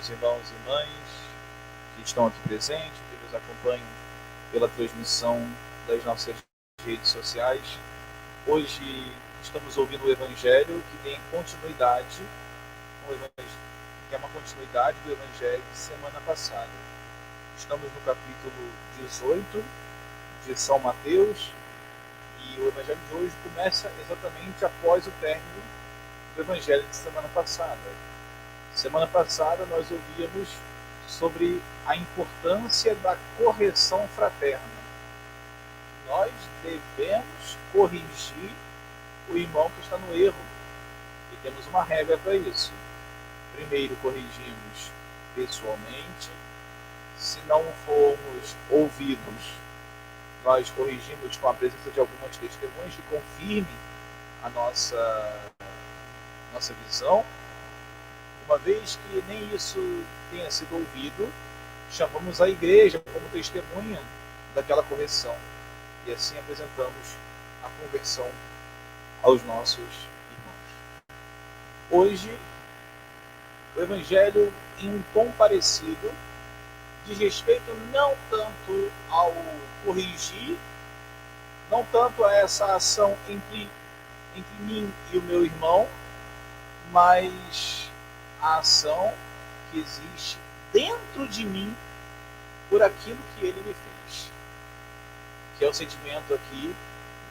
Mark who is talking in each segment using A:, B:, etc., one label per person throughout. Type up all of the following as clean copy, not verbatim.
A: meus irmãos e mães que estão aqui presentes, que nos acompanham pela transmissão das nossas redes sociais. Hoje estamos ouvindo o Evangelho que tem continuidade, que é uma continuidade do Evangelho de semana passada. Estamos no capítulo 18 de São Mateus e o Evangelho de hoje começa exatamente após o término do Evangelho de semana passada. Semana passada nós ouvíamos sobre a importância da correção fraterna. Nós devemos corrigir o irmão que está no erro e temos uma regra para isso. Primeiro corrigimos pessoalmente, se não formos ouvidos, nós corrigimos com a presença de algumas testemunhas que confirmem a nossa visão. Uma vez que nem isso tenha sido ouvido, chamamos a igreja como testemunha daquela correção e assim apresentamos a conversão aos nossos irmãos. Hoje, o Evangelho, em um tom parecido, diz respeito não tanto ao corrigir, não tanto a essa ação entre mim e o meu irmão, mas a ação que existe dentro de mim por aquilo que ele me fez. Que é o sentimento aqui,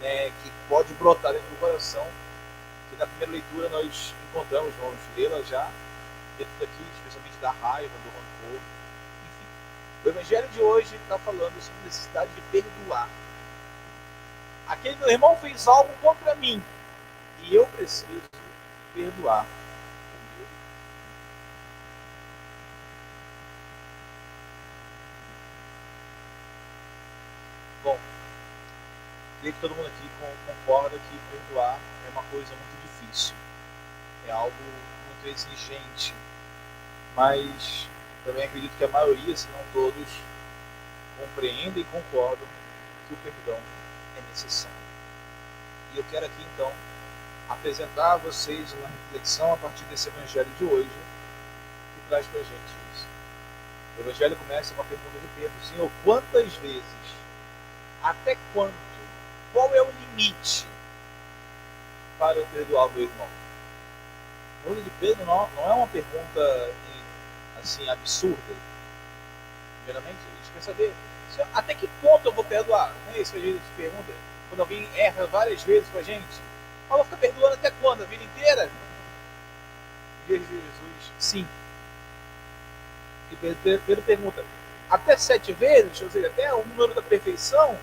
A: né, que pode brotar dentro do coração, que na primeira leitura nós encontramos, vamos lê-la já, dentro daqui, especialmente da raiva, do rancor. Enfim, o Evangelho de hoje está falando sobre a necessidade de perdoar. Aquele meu irmão fez algo contra mim e eu preciso perdoar. Bom, creio que todo mundo aqui concorda que perdoar é uma coisa muito difícil. É algo muito exigente. Mas também acredito que a maioria, se não todos, compreendem e concordam que o perdão é necessário. E eu quero aqui então apresentar a vocês uma reflexão a partir desse Evangelho de hoje que traz para a gente isso. O Evangelho começa com uma pergunta de Pedro: Senhor, quantas vezes? Até quanto? Qual é o limite para eu perdoar o meu irmão? A pergunta de Pedro não é uma pergunta assim absurda. Primeiramente, a gente quer saber até que ponto eu vou perdoar. Não é isso que a gente pergunta quando alguém erra várias vezes com a gente. Eu vou ficar perdoando até quando? A vida inteira? E Jesus, sim. E Pedro pergunta: até 7 vezes? Ou seja, até o número da perfeição?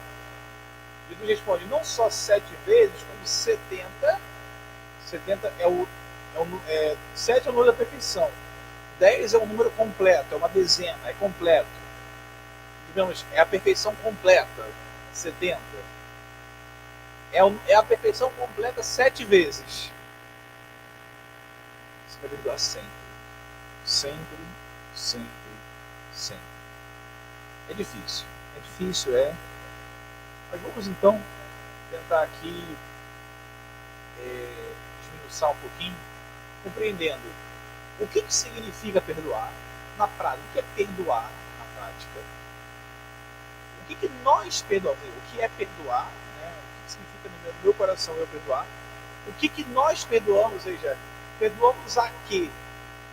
A: Jesus responde: não só 7 vezes, como 70. 70 7 é o número da perfeição. 10 é um número completo, é uma dezena, é completo. Digamos, é a perfeição completa. 70. É a perfeição completa 7 vezes. Você vai perdoar sempre. Sempre, sempre, sempre. É difícil. É difícil, é. Mas vamos então tentar aqui desmiuçar um pouquinho, compreendendo o que significa perdoar na prática. O que é perdoar na prática? O que nós perdoamos? O que é perdoar? Né? O que significa no meu coração eu perdoar? O que nós perdoamos? Ou seja, perdoamos a quê?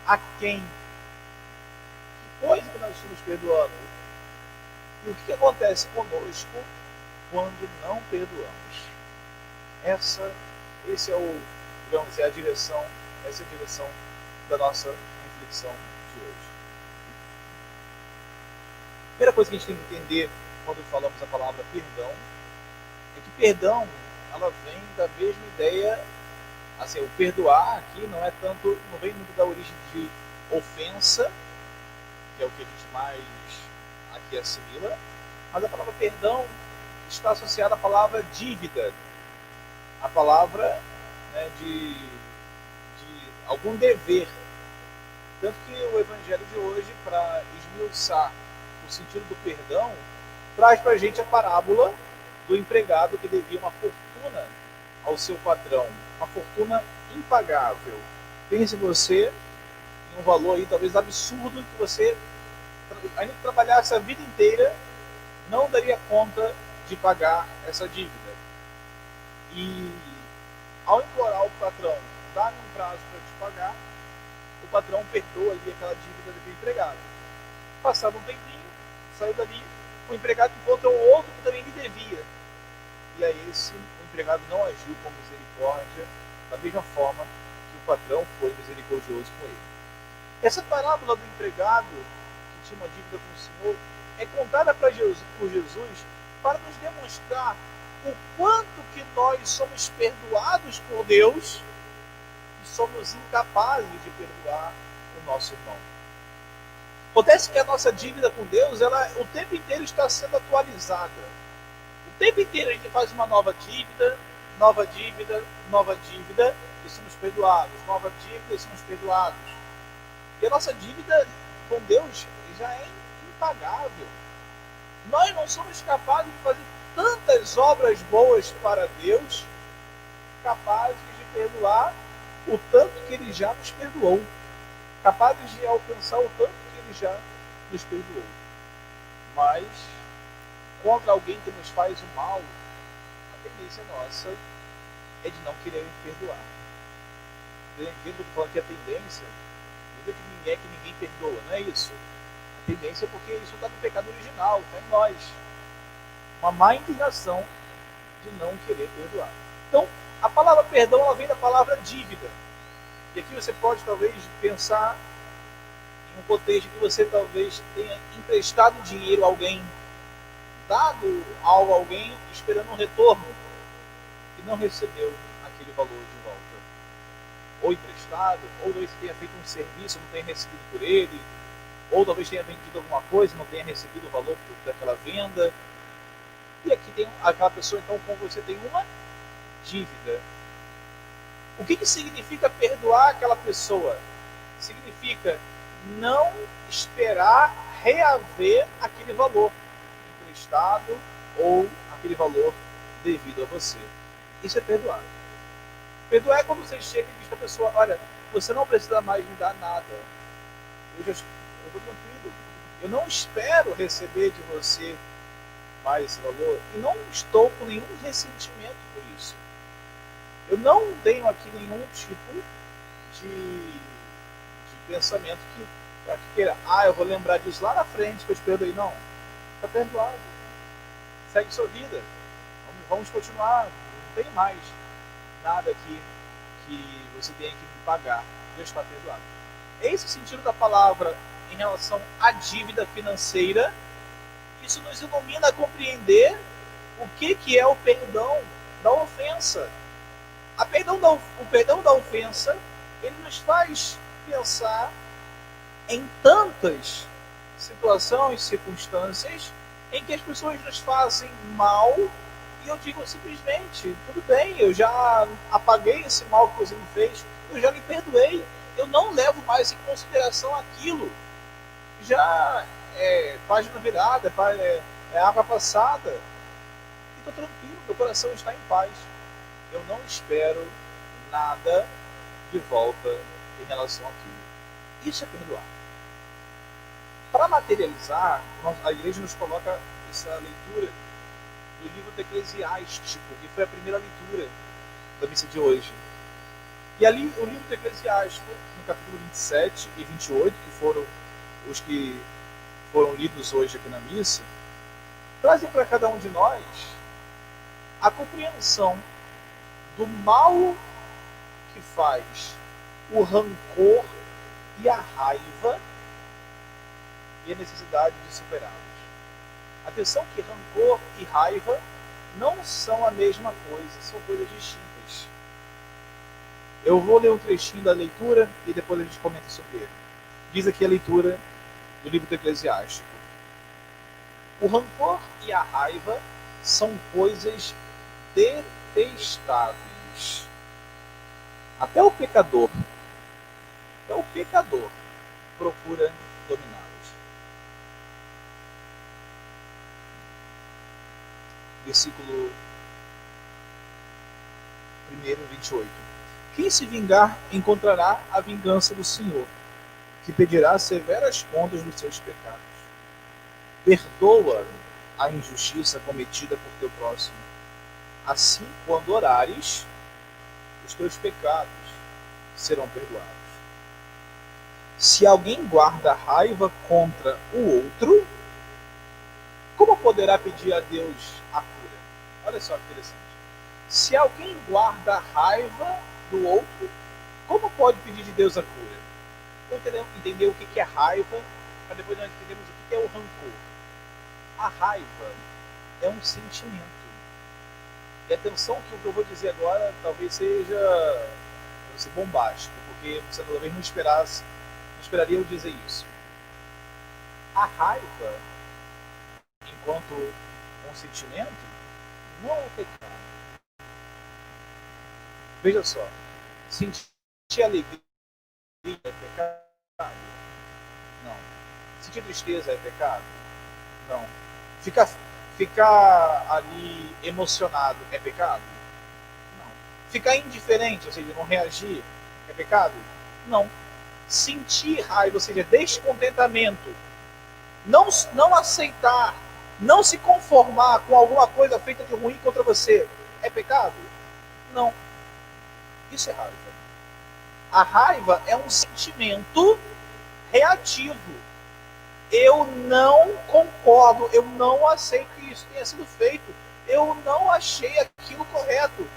A: A quem? Que coisa que nós estamos perdoando? E o que acontece conosco quando não perdoamos? Essa é a direção da nossa reflexão de hoje. A primeira coisa que a gente tem que entender quando falamos a palavra perdão é que perdão, ela vem da mesma ideia, assim, o perdoar aqui não vem muito da origem de ofensa, que é o que a gente mais aqui assimila, mas a palavra perdão está associada à palavra dívida, a palavra, né, de algum dever. Tanto que o Evangelho de hoje, para esmiuçar o sentido do perdão, traz para a gente a parábola do empregado que devia uma fortuna ao seu patrão, uma fortuna impagável. Pense você em um valor aí talvez absurdo que você, ainda que trabalhasse a vida inteira, não daria conta de pagar essa dívida. E ao implorar o patrão, dá-me um prazo para te pagar, o patrão perdoa ali aquela dívida daquele empregado. Passado um tempinho, saiu dali, o empregado encontra um outro que também lhe devia. E aí o empregado não agiu com misericórdia, da mesma forma que o patrão foi misericordioso com ele. Essa parábola do empregado que tinha uma dívida com o Senhor é contada por Jesus para nos demonstrar o quanto que nós somos perdoados por Deus e somos incapazes de perdoar o nosso irmão. Acontece que a nossa dívida com Deus, ela o tempo inteiro está sendo atualizada. O tempo inteiro a gente faz uma nova dívida, nova dívida, nova dívida, e somos perdoados. Nova dívida e somos perdoados. E a nossa dívida com Deus já é impagável. Nós não somos capazes de fazer tantas obras boas para Deus, capazes de perdoar o tanto que Ele já nos perdoou, capazes de alcançar o tanto que Ele já nos perdoou. Mas, contra alguém que nos faz o mal, a tendência nossa é de não querer perdoar. Vendo que eu estou falando que a tendência não é que ninguém perdoa, não é isso. A tendência é porque isso está no pecado original, está em nós. Uma má inclinação de não querer perdoar. Então, a palavra perdão, ela vem da palavra dívida. E aqui você pode talvez pensar em um contexto que você talvez tenha emprestado dinheiro a alguém, dado algo a alguém esperando um retorno e não recebeu aquele valor de volta. Ou emprestado, ou talvez tenha feito um serviço, não tenha recebido por ele, ou talvez tenha vendido alguma coisa, não tenha recebido o valor daquela venda. E aqui tem aquela pessoa, então, com você tem uma dívida. O que significa perdoar aquela pessoa? Significa não esperar reaver aquele valor emprestado ou aquele valor devido a você. Isso é perdoar. Perdoar é quando você chega e diz para a pessoa: olha, você não precisa mais me dar nada. Eu estou tranquilo. Eu não espero receber de você mais esse valor e não estou com nenhum ressentimento por isso. Eu não tenho aqui nenhum tipo de pensamento que queira, eu vou lembrar disso lá na frente que eu te perdoei. Não, está perdoado. Segue sua vida. Vamos continuar. Não tem mais nada aqui que você tenha que me pagar. Deus está perdoado. É esse o sentido da palavra em relação à dívida financeira. Isso nos ilumina a compreender o que é o perdão da ofensa. O perdão da ofensa, ele nos faz pensar em tantas situações, circunstâncias em que as pessoas nos fazem mal e eu digo simplesmente: tudo bem, eu já apaguei esse mal que você me fez, eu já lhe perdoei, eu não levo mais em consideração aquilo. Já é página virada, é água passada. E estou tranquilo, meu coração está em paz. Eu não espero nada de volta em relação àquilo. Isso é perdoar. Para materializar, a igreja nos coloca essa leitura do livro do Eclesiástico, que foi a primeira leitura da missa de hoje. E ali, o livro do Eclesiástico, no capítulo 27 e 28, que foram os que foram lidos hoje aqui na missa, trazem para cada um de nós a compreensão do mal que faz o rancor e a raiva e a necessidade de superá-los. Atenção que rancor e raiva não são a mesma coisa, são coisas distintas. Eu vou ler um trechinho da leitura e depois a gente comenta sobre ele. Diz aqui a leitura do livro do Eclesiástico. O rancor e a raiva são coisas detestáveis. Até o pecador procura dominá-los. Versículo 1, 28. Quem se vingar encontrará a vingança do Senhor. que pedirá severas contas dos seus pecados. Perdoa a injustiça cometida por teu próximo. Assim, quando orares, os teus pecados serão perdoados. Se alguém guarda raiva contra o outro, como poderá pedir a Deus a cura? Olha só que interessante. Se alguém guarda raiva do outro, como pode pedir de Deus a cura? Vamos entender o que é raiva, para depois nós entendermos o que é o rancor. A raiva é um sentimento. E atenção que o que eu vou dizer agora talvez seja bombástico, porque você talvez não esperaria eu dizer isso. A raiva, enquanto um sentimento, não é pecado. Veja só, sentir alegria é pecado? Não. Sentir tristeza é pecado? Não. Ficar ali emocionado é pecado? Não. Ficar indiferente, ou seja, não reagir, é pecado? Não. Sentir raiva, ou seja, descontentamento, não aceitar, não se conformar com alguma coisa feita de ruim contra você, é pecado? Não. Isso é raiva. A raiva é um sentimento reativo. Eu não concordo, eu não aceito que isso tenha sido feito, eu não achei aquilo correto,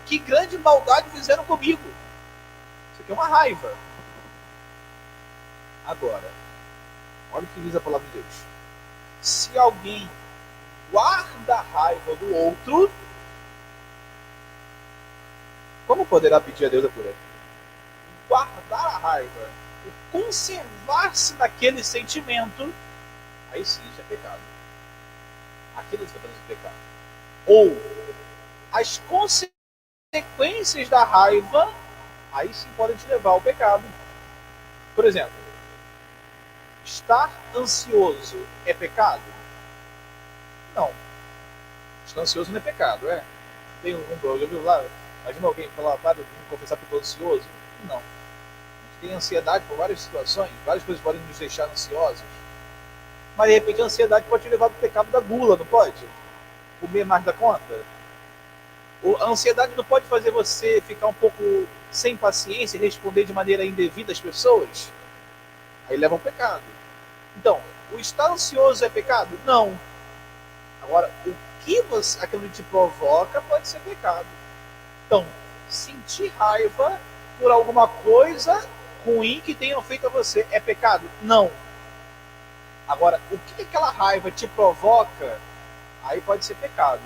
A: que grande maldade fizeram comigo. Isso aqui é uma raiva. Agora, olha o que diz a palavra de Deus. Se alguém guarda a raiva do outro, como poderá pedir a Deus a cura? Guardar a raiva, conservar-se naquele sentimento, aí sim isso é pecado. Aquilo está fazendo pecado. Ou as consequências da raiva, aí sim podem te levar ao pecado. Por exemplo, estar ansioso é pecado? Não. Estar ansioso não é pecado, é? Tem algum problema lá? Imagina alguém falar, para eu confessar que eu estou ansioso? Não. A gente tem ansiedade por várias situações, várias coisas podem nos deixar ansiosos. Mas de repente a ansiedade pode te levar para o pecado da gula, não pode? Comer mais da conta? A ansiedade não pode fazer você ficar um pouco sem paciência e responder de maneira indevida às pessoas? Aí leva ao pecado. Então, o estar ansioso é pecado? Não. Agora, o que aquilo te provoca pode ser pecado. Então, sentir raiva por alguma coisa ruim que tenham feito a você é pecado? Não. Agora, o que aquela raiva te provoca, aí pode ser pecado.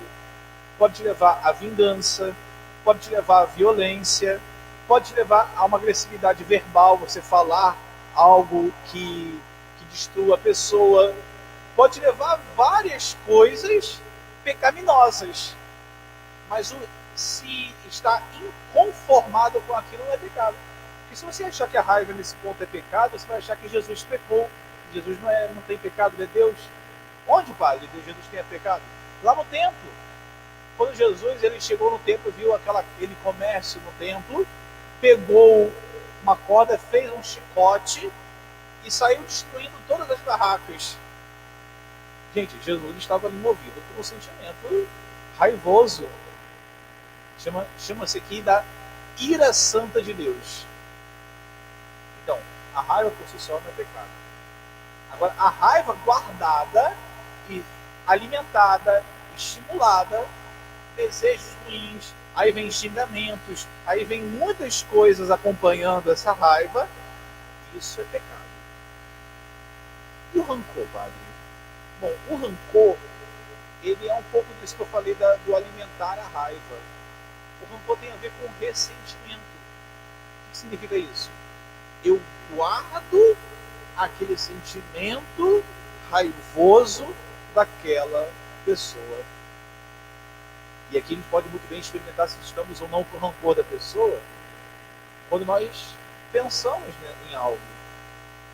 A: Pode te levar à vingança, pode te levar à violência, pode te levar a uma agressividade verbal, você falar algo que destrua a pessoa, pode te levar a várias coisas pecaminosas. Mas se está inconformado com aquilo, não é pecado. Porque se você achar que a raiva nesse ponto é pecado, você vai achar que Jesus pecou. Jesus não tem pecado, ele é Deus. Onde, Padre, Jesus tem pecado? Lá no templo. Quando Jesus ele chegou no templo, viu aquele comércio no templo, pegou uma corda, fez um chicote e saiu destruindo todas as barracas. Gente, Jesus estava movido por um sentimento raivoso. Chama-se aqui da ira santa de Deus. Então, a raiva por si só não é pecado. Agora, a raiva guardada e alimentada, estimulada, desejos ruins, aí vem xingamentos, aí vem muitas coisas acompanhando essa raiva, isso é pecado. E o rancor, Padre? Bom, o rancor, ele é um pouco disso que eu falei do alimentar a raiva. O rancor tem a ver com ressentimento. O que significa isso? Eu guardo aquele sentimento raivoso daquela pessoa. E aqui a gente pode muito bem experimentar se estamos ou não com o rancor da pessoa quando nós pensamos em algo.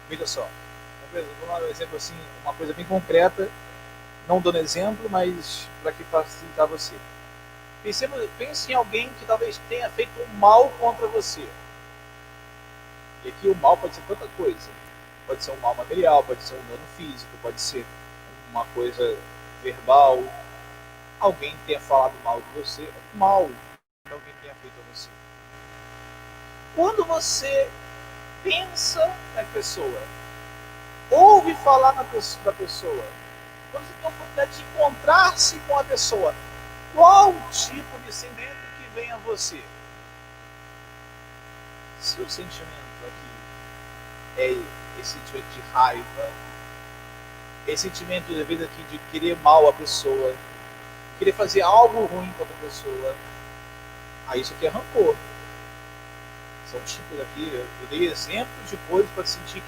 A: Veja só, vou dar um exemplo assim, uma coisa bem concreta, não dando exemplo, mas para que facilitar você. Pense em alguém que talvez tenha feito um mal contra você. E aqui o mal pode ser tanta coisa. Pode ser um mal material, pode ser um dano físico, pode ser uma coisa verbal. Alguém tenha falado mal de você, mal que alguém tenha feito a você. Quando você pensa na pessoa, ouve falar da pessoa, quando você tem a oportunidade de encontrar-se com a pessoa, qual tipo de sentimento que vem a você? Se o sentimento aqui é esse sentimento de raiva, esse sentimento de vez aqui de querer mal a pessoa, querer fazer algo ruim com a pessoa, aí isso aqui é rancor. São tipos aqui, eu dei exemplos de coisas para sentir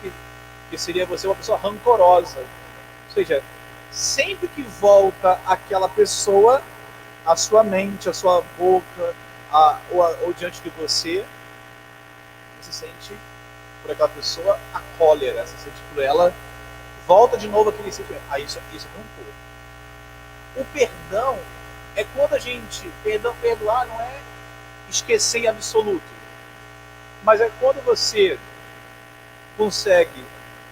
A: que seria você uma pessoa rancorosa. Ou seja, sempre que volta aquela pessoa, a sua mente, a sua boca, ou diante de você sente por aquela pessoa a cólera, você sente por ela, volta de novo aquele sentimento. Aí isso é rancor. O perdão é quando a gente, perdoar não é esquecer em absoluto, mas é quando você consegue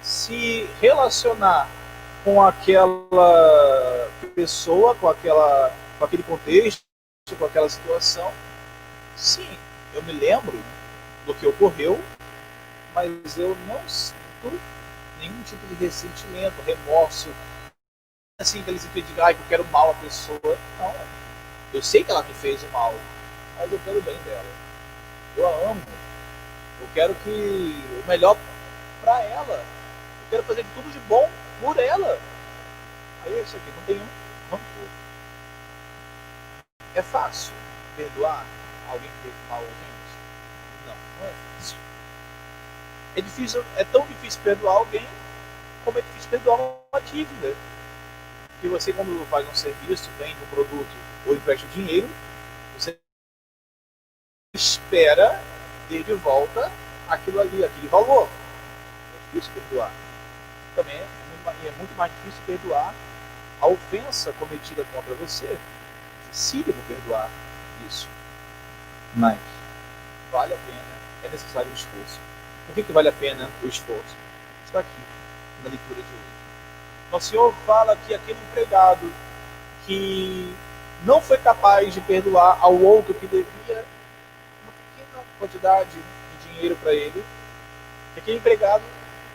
A: se relacionar com aquela pessoa, com aquele contexto, com aquela situação. Sim, eu me lembro do que ocorreu, mas eu não sinto nenhum tipo de ressentimento, remorso, assim, aquele sentimento de que eu quero mal a pessoa. Não, eu sei que ela me fez o mal, mas eu quero o bem dela. Eu a amo. Eu quero que o melhor para ela. Eu quero fazer tudo de bom por ela. Aí é isso aqui, não tem um rancor. É fácil perdoar alguém que fez mal a gente? Não é fácil. É difícil, é tão difícil perdoar alguém como é difícil perdoar uma dívida. Que você, quando faz um serviço, vende um produto ou empresta dinheiro, você espera ter de volta aquilo ali, aquele valor. É difícil perdoar. Também é muito mais difícil perdoar a ofensa cometida contra você. É dificílimo perdoar isso. Mas vale a pena, é necessário o esforço. Por que vale a pena o esforço? Está aqui, na leitura de hoje. O Senhor fala que aquele empregado que não foi capaz de perdoar ao outro que devia uma pequena quantidade de dinheiro para ele, que aquele empregado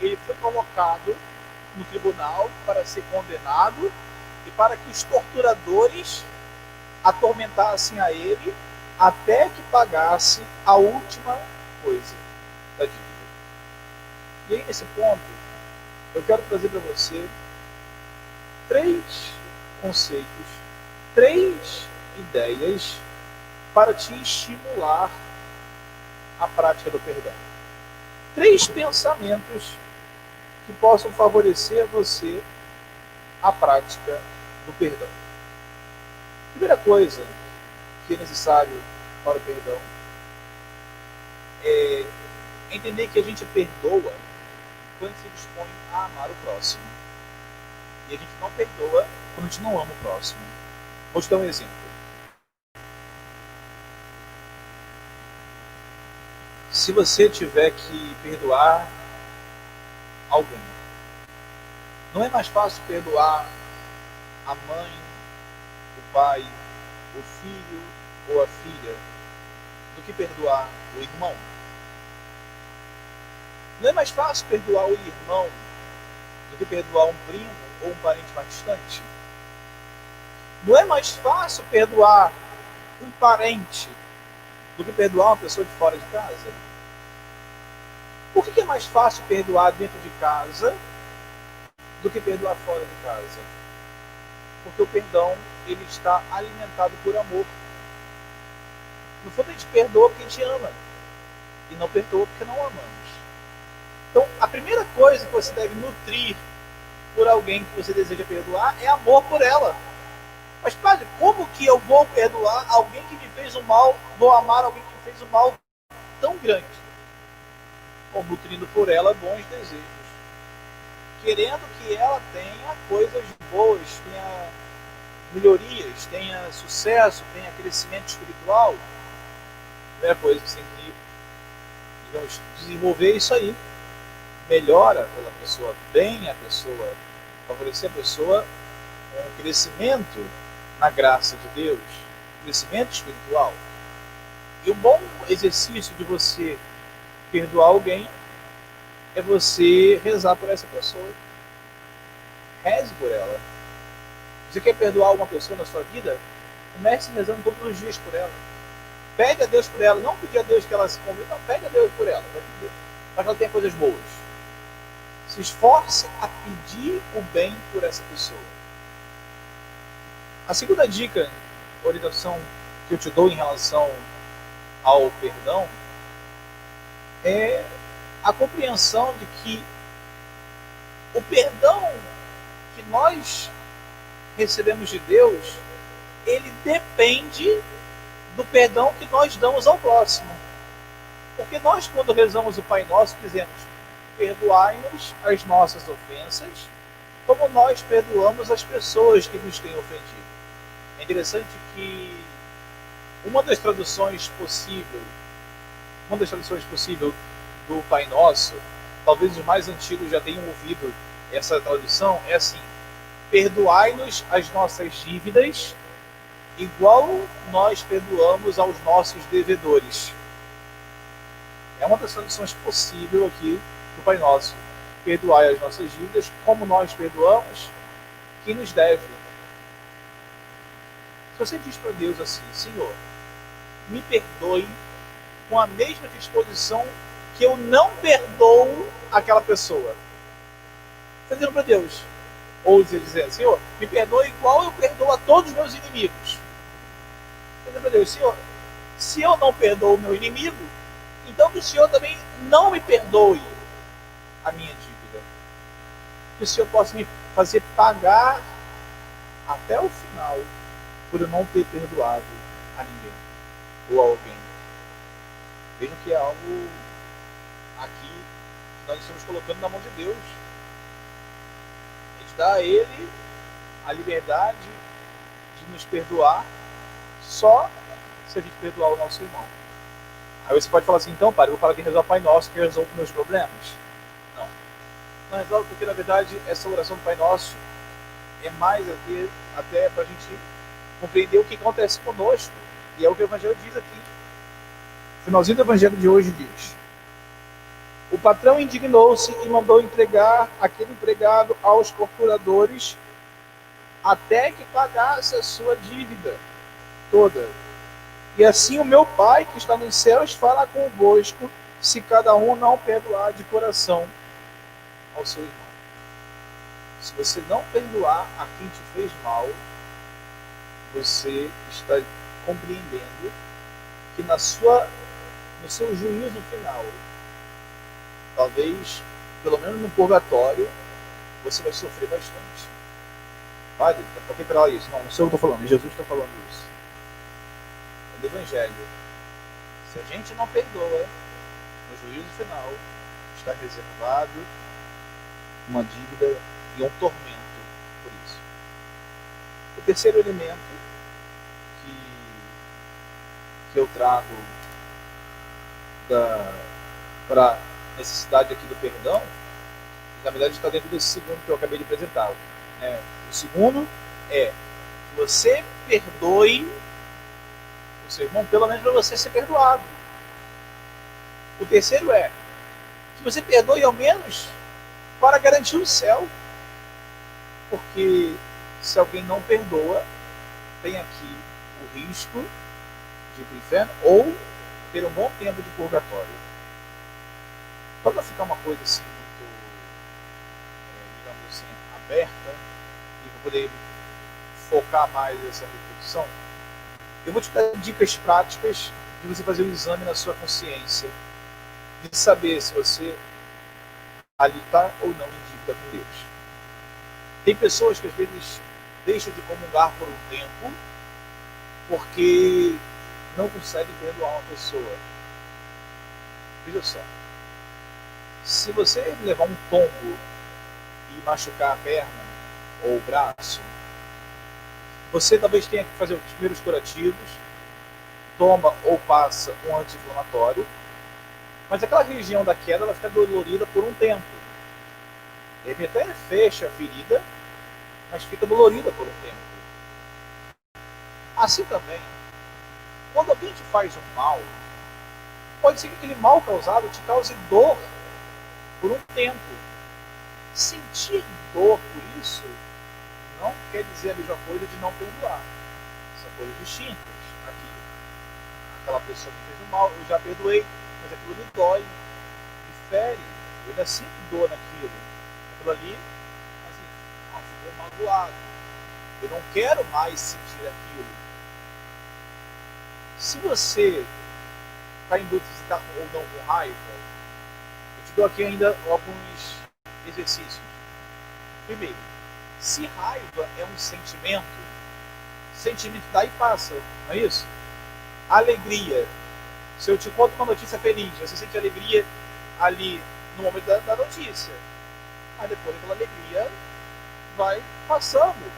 A: ele foi colocado no tribunal para ser condenado e para que os torturadores atormentassem a ele até que pagasse a última coisa da dívida. E aí, nesse ponto, eu quero trazer para você 3 conceitos, 3 ideias para te estimular a prática do perdão. 3 pensamentos que possam favorecer você a prática do perdão. Primeira coisa que é necessário para o perdão é entender que a gente perdoa quando se dispõe a amar o próximo. E a gente não perdoa quando a gente não ama o próximo. Vou te dar um exemplo. Se você tiver que perdoar alguém, não é mais fácil perdoar a mãe, o pai, o filho ou a filha do que perdoar o irmão? Não é mais fácil perdoar o irmão do que perdoar um primo ou um parente mais distante? Não é mais fácil perdoar um parente do que perdoar uma pessoa de fora de casa? Por que é mais fácil perdoar dentro de casa do que perdoar fora de casa? Porque o perdão ele está alimentado por amor. No fundo, a gente perdoa porque a gente ama e não perdoa porque não amamos. Então, a primeira coisa que você deve nutrir por alguém que você deseja perdoar é amor por ela. Mas, padre, como que eu vou perdoar alguém que me fez um mal, vou amar alguém que me fez um mal tão grande? Bom, nutrindo por ela bons desejos. Querendo que ela tenha coisas boas, tenha melhorias, tenha sucesso, tenha crescimento espiritual. A primeira coisa que você tem que Devemos desenvolver isso aí. Melhora pela pessoa, bem a pessoa, favorecer a pessoa com um crescimento na graça de Deus, crescimento espiritual. E um bom exercício de você perdoar alguém é você rezar por essa pessoa. Reze por ela. Você quer perdoar uma pessoa na sua vida? Comece rezando todos os dias por ela. Pede a Deus por ela. Não pedir a Deus que ela se convida. Não, pede a Deus por ela. Para que ela tenha coisas boas. Se esforce a pedir o bem por essa pessoa. A segunda dica, orientação que eu te dou em relação ao perdão é a compreensão de que o perdão que nós recebemos de Deus, ele depende do perdão que nós damos ao próximo. Porque nós, quando rezamos o Pai Nosso, dizemos: perdoai-nos as nossas ofensas, como nós perdoamos as pessoas que nos têm ofendido. É interessante que uma das traduções possíveis do Pai Nosso, talvez os mais antigos já tenham ouvido essa tradução, é assim: perdoai-nos as nossas dívidas, igual nós perdoamos aos nossos devedores. É uma das traduções possíveis aqui do Pai Nosso. Perdoai as nossas dívidas, como nós perdoamos quem nos deve. Se você diz para Deus assim: Senhor, me perdoe com a mesma disposição que eu não perdoo aquela pessoa. Você está dizendo para Deus. Ou dizendo: Senhor, me perdoe igual eu perdoo a todos os meus inimigos. Você está dizendo para Deus: Senhor, se eu não perdoo o meu inimigo, então que o Senhor também não me perdoe a minha dívida. Que o Senhor possa me fazer pagar até o final por eu não ter perdoado a ninguém ou a alguém. Vejam que é algo aqui que nós estamos colocando na mão de Deus. A gente dá a Ele a liberdade de nos perdoar só se a gente perdoar o nosso irmão. Aí você pode falar assim: então, padre, eu vou falar de rezar o Pai Nosso que resolve os meus problemas. Não. Não resolve, porque na verdade essa oração do Pai Nosso é mais até para a gente compreender o que acontece conosco. E é o que o Evangelho diz aqui. O finalzinho do Evangelho de hoje diz: o patrão indignou-se e mandou entregar aquele empregado aos torturadores até que pagasse a sua dívida toda. E assim o meu Pai que está nos céus fará convosco, se cada um não perdoar de coração ao seu irmão. Se você não perdoar a quem te fez mal, você está compreendendo que no seu juízo final, talvez, pelo menos no purgatório, você vai sofrer bastante. Padre, para que falar isso? Não sei o que eu estou falando, Jesus está falando isso. É do Evangelho. Se a gente não perdoa, no juízo final, está reservado uma dívida e um tormento por isso. O terceiro elemento que eu trago para a necessidade aqui do perdão, na verdade está dentro desse segundo que eu acabei de apresentar. O segundo é que você perdoe o seu irmão, pelo menos para você ser perdoado. O terceiro é que você perdoe ao menos para garantir o céu. Porque se alguém não perdoa, tem aqui o risco de ir para o inferno ou ter um bom tempo de purgatório. Para não ficar uma coisa assim muito, digamos assim, aberta, e para poder focar mais essa reflexão, eu vou te dar dicas práticas de você fazer um exame na sua consciência, de saber se você ali está ou não em dívida com Deus. Tem pessoas que às vezes deixam de comungar por um tempo porque não conseguem perdoar uma pessoa. Veja só, se você levar um tombo e machucar a perna ou o braço, você talvez tenha que fazer os primeiros curativos, toma ou passa um anti-inflamatório, Mas aquela região da queda, ela fica dolorida por um tempo. Ele até fecha a ferida, mas fica dolorida por um tempo. Assim também, quando alguém te faz um mal, pode ser que aquele mal causado te cause dor por um tempo. Sentir dor por isso não quer dizer a mesma coisa de não perdoar. São coisas distintas. Aqui, aquela pessoa que fez o mal, eu já perdoei, mas aquilo me dói, me fere, eu ainda sinto dor naquilo. Aquilo ali, assim, ficou magoado. Eu não quero mais sentir aquilo. Se você está em dúvida se está ou não com raiva, eu te dou aqui ainda alguns exercícios. Primeiro, se raiva é um sentimento daí passa, não é isso? Alegria. Se eu te conto uma notícia feliz, você sente alegria ali no momento da notícia. Mas depois aquela alegria vai passando.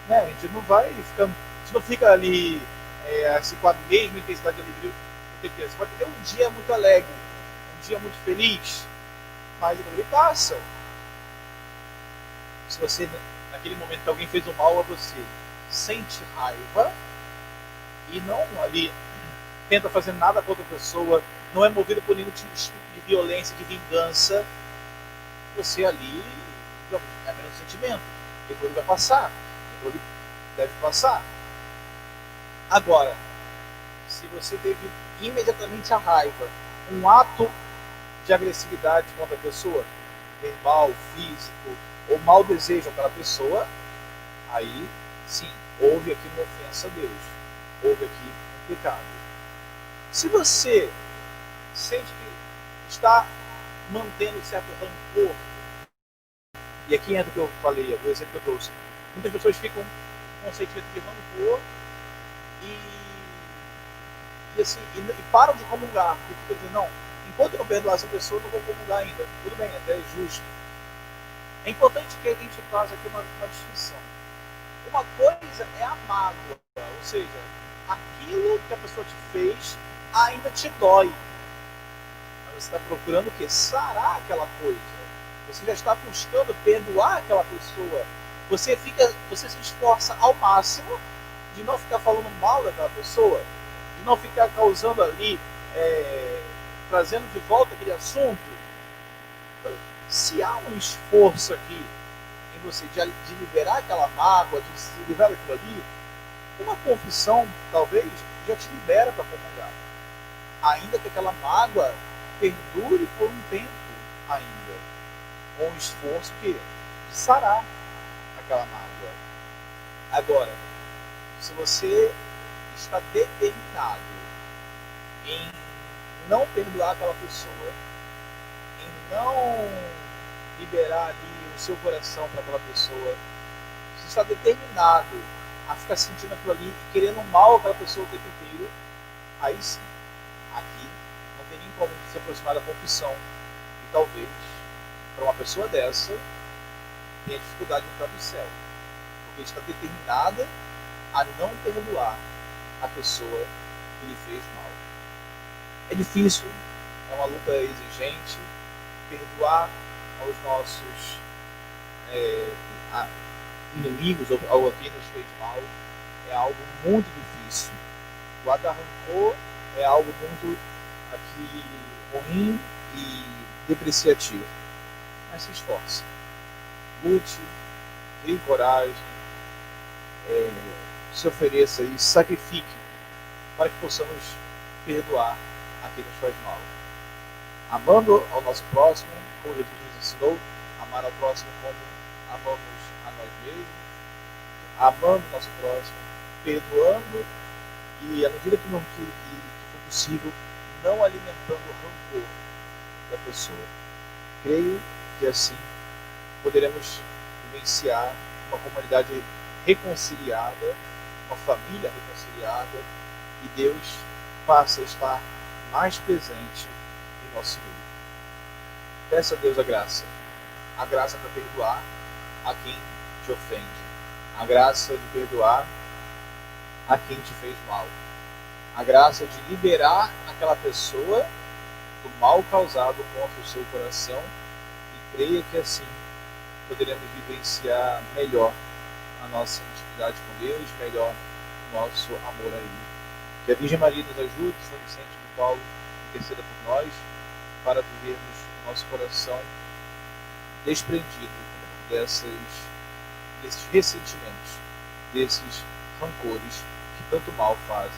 A: Né? A gente não vai ficando. A gente não fica ali assim, com a mesma intensidade de alegria o tempo inteiro. Você pode ter um dia muito alegre, um dia muito feliz, mas ele passa. Se você, naquele momento que alguém fez um mal a você, sente raiva e não ali tenta fazer nada contra a pessoa, não é movido por nenhum tipo de violência, de vingança, você ali é menos sentimento. Depois vai passar. Depois deve passar. Agora, se você teve imediatamente a raiva, um ato de agressividade contra a pessoa, verbal, físico, ou mau desejo àquela pessoa, aí sim, houve aqui uma ofensa a Deus, houve aqui um pecado. Se você sente que está mantendo certo rancor, e aqui entra o que eu falei, o exemplo que eu trouxe, muitas pessoas ficam com um sentimento de rancor e assim, e param de comungar, porque dizem, não, enquanto eu não perdoar essa pessoa, eu não vou comungar ainda. Tudo bem, até é justo. É importante que a gente faça aqui uma distinção. Uma coisa é a mágoa, ou seja, aquilo que a pessoa te fez ainda te dói. Mas você está procurando o quê? Sarar aquela coisa. Você já está buscando perdoar aquela pessoa. Você se esforça ao máximo de não ficar falando mal daquela pessoa, de não ficar causando ali, trazendo de volta aquele assunto. Se há um esforço aqui em você de liberar aquela mágoa, de se livrar daquilo ali, uma confissão talvez já te libera para comungar. Ainda que aquela mágoa perdure por um tempo ainda, com um esforço de sarar aquela mágoa. Agora, se você está determinado em não perdoar aquela pessoa, em não liberar ali o seu coração para aquela pessoa, você está determinado a ficar sentindo aquilo ali e querendo mal àquela pessoa o tempo inteiro, aí sim, aqui não tem nem como se aproximar da confissão. E talvez, para uma pessoa dessa, tenha dificuldade de entrar no céu, porque está determinada a não perdoar a pessoa que lhe fez mal. É difícil, é uma luta exigente, perdoar aos nossos inimigos ou a quem nos fez mal é algo muito difícil. Guardar rancor é algo muito aqui ruim e depreciativo. Mas se esforce, lute, crie coragem, se ofereça e sacrifique para que possamos perdoar a quem nos faz mal. Amando ao nosso próximo, como Jesus nos ensinou, amar ao próximo como amamos a nós mesmos, amando o nosso próximo, perdoando e, à medida que for possível, não alimentando o rancor da pessoa. Creio que assim poderemos vivenciar uma comunidade reconciliada, uma família reconciliada, e Deus passa a estar mais presente em nosso meio. Peça a Deus a graça para perdoar a quem te ofende, a graça de perdoar a quem te fez mal, a graça de liberar aquela pessoa do mal causado contra o seu coração, e creia que assim poderemos vivenciar melhor a nossa intimidade com Deus, melhor o nosso amor a Ele. Que a Virgem Maria nos ajude, São Vicente de Paulo interceda por nós, para vivermos o nosso coração desprendido desses ressentimentos, desses rancores que tanto mal fazem